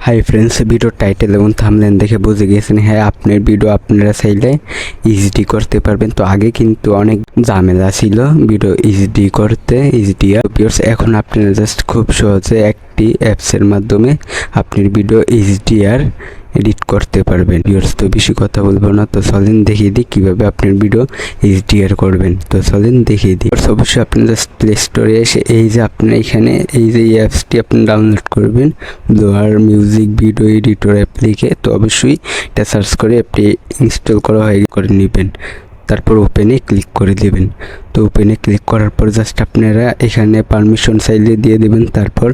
Hi friends, video title এবং thumbnail দেখে বুঝে গিয়েছেন হ্যাঁ আপনার ভিডিও আপনারা চাইলে এইচডি করতে পারবেন। তো আগে কিন্তু অনেক ঝামেলা ছিল ভিডিও এইচডি করতে, ভিউয়ার্স এখন আপনারা জাস্ট খুব সহজে একটি অ্যাপসের মাধ্যমে আপনার ভিডিও এইচডিআর এডিট করতে পারবেন। ভিউয়ার্স তো বেশি কথা বলবো না, তো চলেন দেখিয়ে দিই কীভাবে আপনার ভিডিও এইচডিআর করবেন। তো চলেন দেখিয়ে দিই। অবশ্যই আপনি জাস্ট প্লে স্টোরে এসে এই যে আপনার এখানে এই যে অ্যাপসটি আপনি ডাউনলোড করবেন, blower music video editor app লিখে, তো অবশ্যই এটা সার্চ করে অ্যাপটি ইনস্টল করা হয়ে করে নেবেন। তারপর ওপেনে ক্লিক করে দেবেন। তো ওপেনে ক্লিক করার পর জাস্ট আপনারা এখানে পারমিশন চাইলে দিয়ে দেবেন। তারপর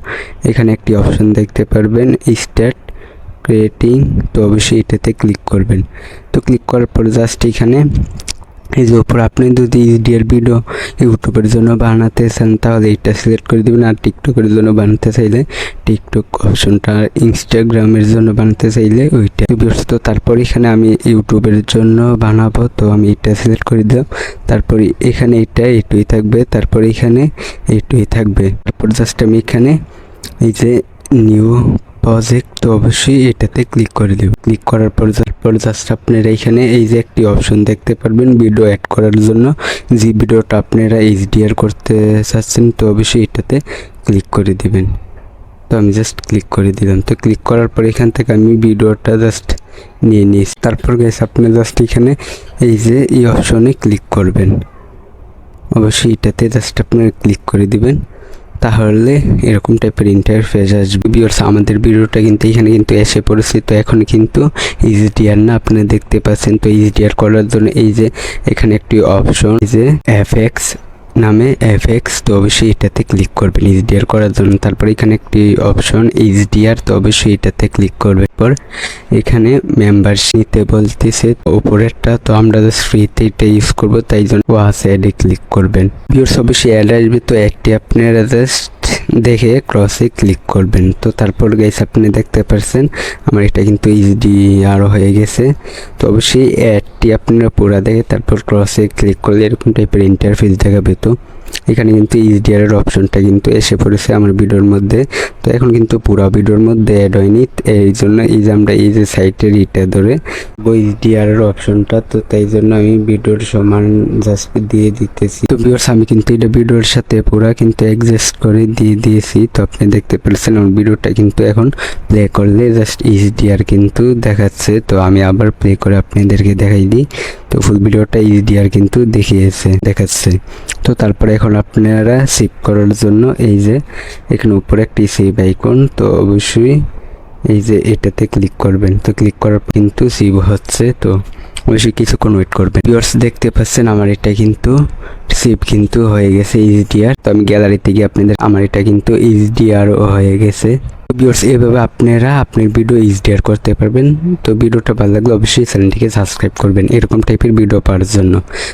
এখানে একটি অপশন দেখতে পারবেন স্টার্ট ক্রিয়েটিং, তো অবশ্যই এটাতে ক্লিক করবেন। তো ক্লিক করার পর জাস্ট এখানে এই যে উপর আপনি যদি এইচডিআর ভিডিও ইউটিউবের জন্য বানাতে চান তাহলে এটা সিলেক্ট করে দেবেন, আর টিকটকের জন্য বানাতে চাইলে টিকটক অপশনটা, আর ইনস্টাগ্রামের জন্য বানাতে চাইলে ওইটা। তো তারপর এখানে আমি ইউটিউবের জন্য বানাবো, তো আমি এটা সিলেক্ট করে দিলাম। তারপর এখানে এইটুই থাকবে, তারপর এখানে এইটুই থাকবে। তারপর জাস্ট আমি এখানে এই যে নিউ প্রজেক্ট, তো অবশ্যই এটাতে ক্লিক করে দেব। ক্লিক করার পর জাস্ট আপনারা এখানে এই যে একটি অপশন দেখতে পারবেন ভিডিও অ্যাড করার জন্য, যে ভিডিওটা আপনারা এইচডিআর করতে চাচ্ছেন, তো অবশ্যই এটাতে ক্লিক করে দিবেন। তো আমি জাস্ট ক্লিক করে দিলাম। তো ক্লিক করার পর এখান থেকে আমি ভিডিওটা জাস্ট নিয়ে নিয়েছি। তারপর গাইস আপনি জাস্ট এখানে এই যে এই অপশনে ক্লিক করবেন, অবশ্যই এটাতে জাস্ট আপনারা ক্লিক করে দিবেন, তাহলে এরকম টাইপের ইন্টারফেস আসবে। ভিউয়ার্স আমাদের ভিডিওটা কিন্তু এখানে কিন্তু এসে পড়েছে। তো এখন কিন্তু এইচডিআর না আপনারা দেখতে পাচ্ছেন। তো এইচডিআর করার জন্য এই যে এখানে একটি অপশন এই যে এফএক্স নামে এফএক্স, তো অবশ্যই এটাতে ক্লিক করবেন এইচডিআর করার জন্য। তারপর এখানে একটি অপশন এইচডিআর, তো অবশ্যই এটাতে ক্লিক করবেন। পর এখানে মেম্বারশিপ নিতে বলতেছে উপরেরটা, তো আমরা জাস্ট ফ্রিতে এটা ইউজ করবো, তাই জন্য ওয়াচ অ্যাডে ক্লিক করবেন। ভিউয়ার্স অবশ্যই অ্যাড আসবে, তো একটি আপনারা জাস্ট দেখে ক্রসে ক্লিক করবেন। তো তারপর গাইস আপনি দেখতে পাচ্ছেন আমার এটা কিন্তু এইচডিআর হয়ে গেছে। তো অবশ্যই অ্যাডটি আপনারা পুরো দেখে তারপর ক্রসে ক্লিক করলে এরকম টাইপের ইন্টারফেস দেখাবে। তো এখানে কিন্তু এইচডিআর এর অপশনটা কিন্তু এসে পড়েছে আমার ভিডিওর মধ্যে। তো এখন কিন্তু পুরো ভিডিওর মধ্যে অ্যাড হয়নি, এই জন্য এই যে আমরা এই যে সাইটের ইটা ধরে এইচডিআর এর অপশনটা, তো তাই জন্য আমি ভিডিওর সমান জাস্ট দিয়ে দিতেছি। তো ভিউয়ার্স আমি কিন্তু এটা ভিডিওর সাথে পুরো কিন্তু অ্যাডজাস্ট করে দিয়ে দিয়েছি। তো আপনি দেখতে পাচ্ছেন আমার ভিডিওটা কিন্তু এখন প্লে করলে জাস্ট এইচডিআর কিন্তু দেখাচ্ছে। তো আমি আবার প্লে করে আপনাদেরকে দেখাই দিই। তো ফুল ভিডিওটা এইচডিআর কিন্তু দেখাচ্ছে। তো তারপরে এখন আপনারা সেভ করার জন্য এই যে এখানে উপরে একটি সেভ আইকন, তো অবশ্যই এই যে এটাতে ক্লিক করবেন। তো ক্লিক করার পর কিন্তু সেভ হচ্ছে, তো অবশ্যই কিছুক্ষণ ওয়েট করবেন। ভিউয়ার্স দেখতে পাচ্ছেন আমার এটা কিন্তু সেভ কিন্তু হয়ে গেছে এইচডিআর। তো আমি গ্যালারিতে গিয়ে আপনাদের আমার এটা কিন্তু এইচডিআরও হয়ে গেছে। ভিউয়ার্স এভাবে আপনারা আপনার ভিডিও এইচডিআর করতে পারবেন। তো ভিডিওটা ভালো লাগলে অবশ্যই চ্যানেলটিকে সাবস্ক্রাইব করবেন এরকম টাইপের ভিডিও পাওয়ার জন্য।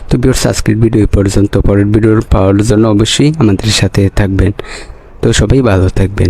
তো ভিউয়ার্স আজকের ভিডিও এই পর্যন্ত, পরের ভিডিও পাওয়ার জন্য অবশ্যই আমাদের সাথে থাকবেন। তো সবাই ভালো থাকবেন।